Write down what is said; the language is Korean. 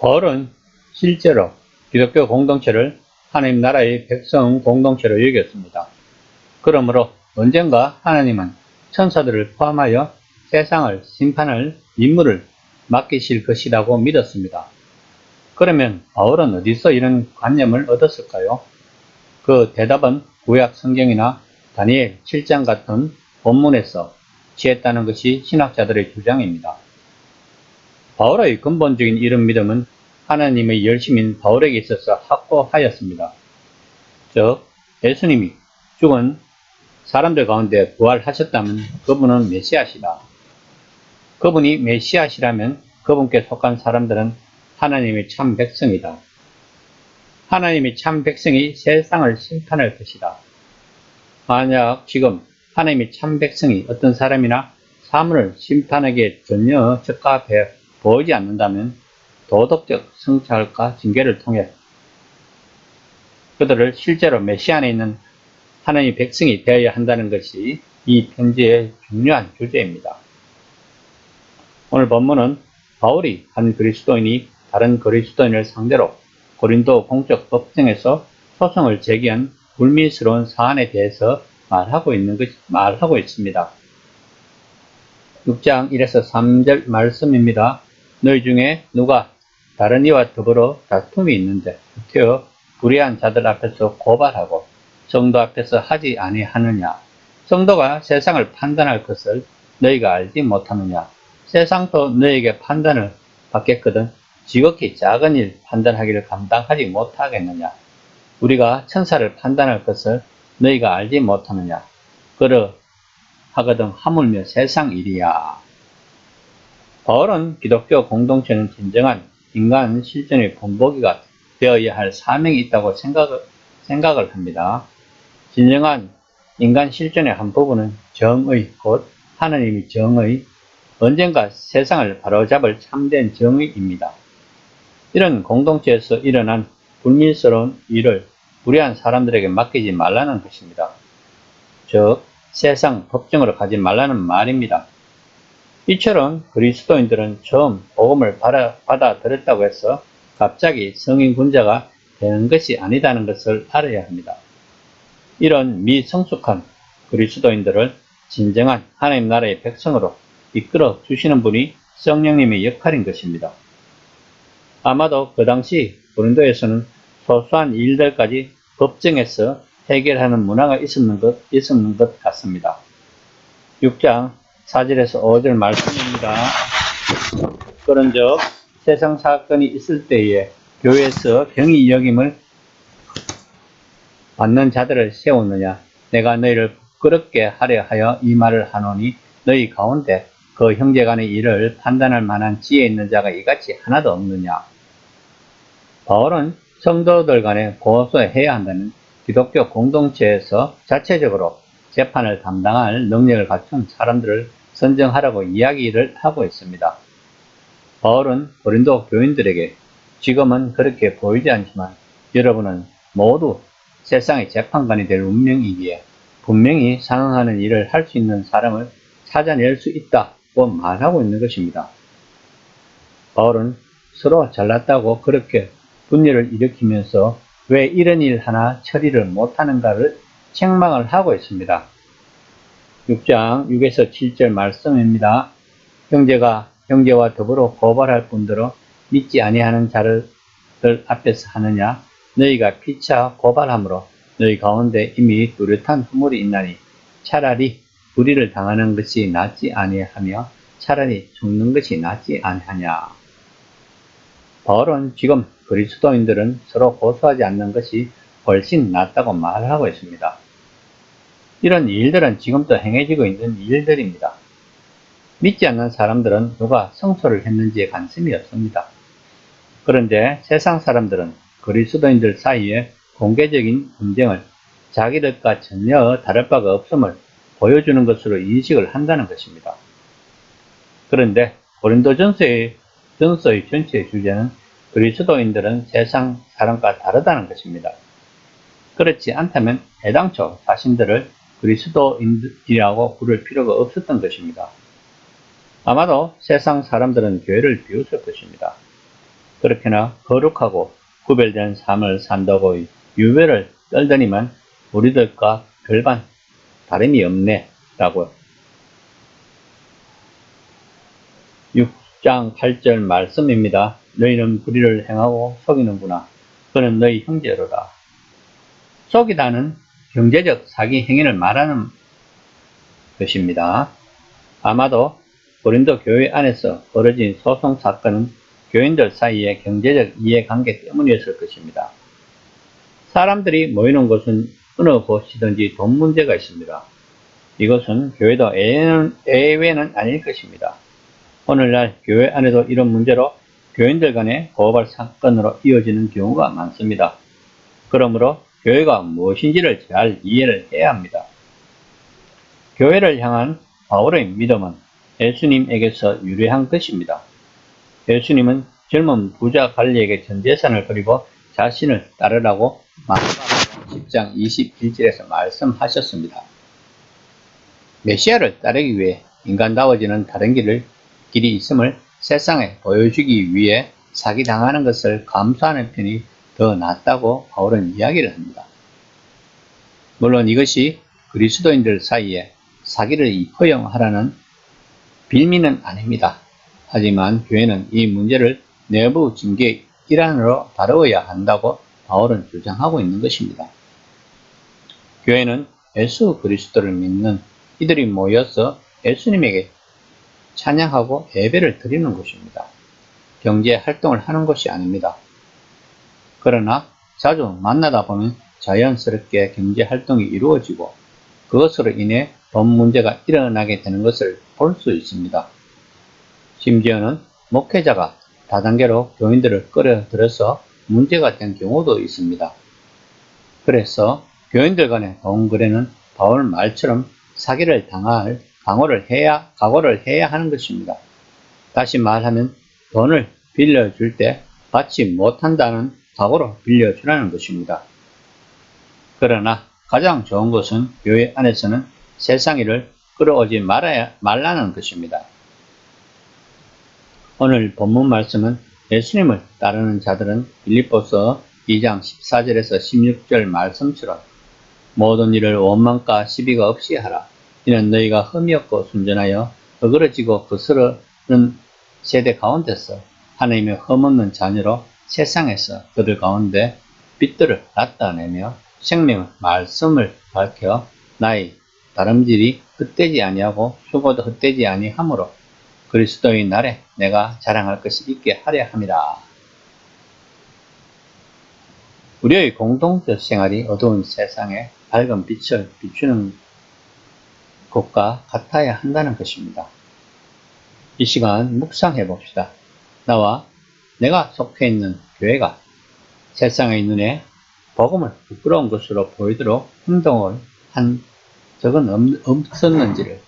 바울은 실제로 기독교 공동체를 하나님 나라의 백성 공동체로 여겼습니다. 그러므로 언젠가 하나님은 천사들을 포함하여 세상을 심판할 임무를 맡기실 것이라고 믿었습니다. 그러면 바울은 어디서 이런 관념을 얻었을까요? 그 대답은 구약 성경이나 다니엘 7장 같은 본문에서 취했다는 것이 신학자들의 주장입니다. 바울의 근본적인 이런 믿음은 하나님의 열심인 바울에게 있어서 확고하였습니다. 즉, 예수님이 죽은 사람들 가운데 부활하셨다면 그분은 메시아시다. 그분이 메시아시라면 그분께 속한 사람들은 하나님의 참 백성이다. 하나님의 참 백성이 세상을 심판할 것이다. 만약 지금 하나님의 참 백성이 어떤 사람이나 사물을 심판하기에 전혀 적합해 보이지 않는다면 도덕적 성찰과 징계를 통해 그들을 실제로 메시아 안에 있는 하나님의 백성이 되어야 한다는 것이 이 편지의 중요한 주제입니다. 오늘 본문은 바울이 한 그리스도인이 다른 그리스도인을 상대로 고린도 공적 법정에서 소송을 제기한 불미스러운 사안에 대해서 말하고 있습니다. 6장 1에서 3절 말씀입니다. 너희 중에 누가 다른 이와 더불어 다툼이 있는데 구태여 불의한 자들 앞에서 고발하고 성도 앞에서 하지 아니하느냐? 성도가 세상을 판단할 것을 너희가 알지 못하느냐? 세상도 너희에게 판단을 받겠거든 지극히 작은 일 판단하기를 감당하지 못하겠느냐? 우리가 천사를 판단할 것을 너희가 알지 못하느냐? 그러하거든 하물며 세상 일이야. 바울은 기독교 공동체는 진정한 인간 실존의 본보기가 되어야 할 사명이 있다고 생각을 합니다. 진정한 인간 실존의 한 부분은 정의, 곧 하나님의 정의, 언젠가 세상을 바로잡을 참된 정의입니다. 이런 공동체에서 일어난 불미스러운 일을 불의한 사람들에게 맡기지 말라는 것입니다. 즉, 세상 법정으로 가지 말라는 말입니다. 이처럼 그리스도인들은 처음 복음을 받아들였다고 해서 갑자기 성인 군자가 되는 것이 아니다는 것을 알아야 합니다. 이런 미성숙한 그리스도인들을 진정한 하나님 나라의 백성으로 이끌어 주시는 분이 성령님의 역할인 것입니다. 아마도 그 당시 고린도에서는 소소한 일들까지 법정에서 해결하는 문화가 있었는 것 같습니다. 6장 4절에서 5절 말씀입니다. 그런즉 세상 사건이 있을 때에 교회에서 경히 여김을 받는 자들을 세우느냐? 내가 너희를 부끄럽게 하려 하여 이 말을 하노니 너희 가운데 그 형제간의 일을 판단할 만한 지혜 있는 자가 이같이 하나도 없느냐? 바울은 성도들 간에 고소해야 한다는 기독교 공동체에서 자체적으로 재판을 담당할 능력을 갖춘 사람들을 선정하라고 이야기를 하고 있습니다. 바울은 고린도 교인들에게 지금은 그렇게 보이지 않지만 여러분은 모두 세상의 재판관이 될 운명이기에 분명히 상응하는 일을 할 수 있는 사람을 찾아낼 수 있다고 말하고 있는 것입니다. 바울은 서로 잘났다고 그렇게 분열을 일으키면서 왜 이런 일 하나 처리를 못하는가를 책망을 하고 있습니다. 6장 6에서 7절 말씀입니다. 형제가 형제와 더불어 고발할 뿐더러 믿지 아니하는 자들 앞에서 하느냐? 너희가 피차 고발함으로 너희 가운데 이미 뚜렷한 허물이 있나니 차라리 불의를 당하는 것이 낫지 아니하며 차라리 죽는 것이 낫지 아니하냐. 바울은 지금 그리스도인들은 서로 고소하지 않는 것이 훨씬 낫다고 말하고 있습니다. 이런 일들은 지금도 행해지고 있는 일들입니다. 믿지 않는 사람들은 누가 성소를 했는지에 관심이 없습니다. 그런데 세상 사람들은 그리스도인들 사이에 공개적인 분쟁을 자기들과 전혀 다를 바가 없음을 보여주는 것으로 인식을 한다는 것입니다. 그런데 고린도전서의 전체의 주제는 그리스도인들은 세상 사람과 다르다는 것입니다. 그렇지 않다면 애당초 자신들을 그리스도인이라고 부를 필요가 없었던 것입니다. 아마도 세상 사람들은 교회를 비웃을 것입니다. 그렇게나 거룩하고 구별된 삶을 산다고 유배를 떨더니만 우리들과 별반 다름이 없네 라고 6장 8절 말씀입니다. 너희는 불의를 행하고 속이는구나. 그는 너희 형제로다. 속이다는 경제적 사기 행위를 말하는 것입니다. 아마도 고린도 교회 안에서 벌어진 소송 사건은 교인들 사이의 경제적 이해관계 때문이었을 것입니다. 사람들이 모이는 곳은 어느 곳이든지 돈 문제가 있습니다. 이것은 교회도 예외는 아닐 것입니다. 오늘날 교회 안에도 이런 문제로 교인들 간의 고발 사건으로 이어지는 경우가 많습니다. 그러므로 교회가 무엇인지를 잘 이해를 해야 합니다. 교회를 향한 바울의 믿음은 예수님에게서 유래한 것입니다. 예수님은 젊은 부자 관리에게 전 재산을 버리고 자신을 따르라고 마태복음 10장 21절에서 말씀하셨습니다. 메시아를 따르기 위해 인간다워지는 다른 길이 있음을 세상에 보여주기 위해 사기당하는 것을 감수하는 편이 더 낫다고 바울은 이야기를 합니다. 물론 이것이 그리스도인들 사이에 사기를 허용하라는 빌미는 아닙니다. 하지만 교회는 이 문제를 내부 징계의 일환으로 다루어야 한다고 바울은 주장하고 있는 것입니다. 교회는 예수 그리스도를 믿는 이들이 모여서 예수님에게 찬양하고 예배를 드리는 곳입니다. 경제 활동을 하는 것이 아닙니다. 그러나 자주 만나다 보면 자연스럽게 경제 활동이 이루어지고 그것으로 인해 돈 문제가 일어나게 되는 것을 볼 수 있습니다. 심지어는 목회자가 다단계로 교인들을 끌어들여서 문제가 된 경우도 있습니다. 그래서 교인들 간의 돈 거래는 바울 말처럼 사기를 당할 각오를 해야 하는 것입니다. 다시 말하면 돈을 빌려줄 때 받지 못한다는 각오로 빌려주라는 것입니다. 그러나 가장 좋은 것은 교회 안에서는 세상 일을 끌어오지 말라는 것입니다. 오늘 본문 말씀은 예수님을 따르는 자들은 빌립보서 2장 14절에서 16절 말씀처럼 모든 일을 원망과 시비가 없이 하라. 이는 너희가 흠이 없고 순전하여 어그러지고 거스르는 세대 가운데서 하나님의 흠없는 자녀로 세상에서 그들 가운데 빛들을 나타내며 생명의 말씀을 밝혀 나의 다름질이 헛되지 아니하고 수고도 헛되지 아니하므로 그리스도의 날에 내가 자랑할 것이 있게 하려 함이라. 우리의 공동체 생활이 어두운 세상에 밝은 빛을 비추는 것과 같아야 한다는 것입니다. 이 시간 묵상해 봅시다. 나와 내가 속해 있는 교회가 세상의 눈에 복음을 부끄러운 것으로 보이도록 행동을 한 적은 없었는지를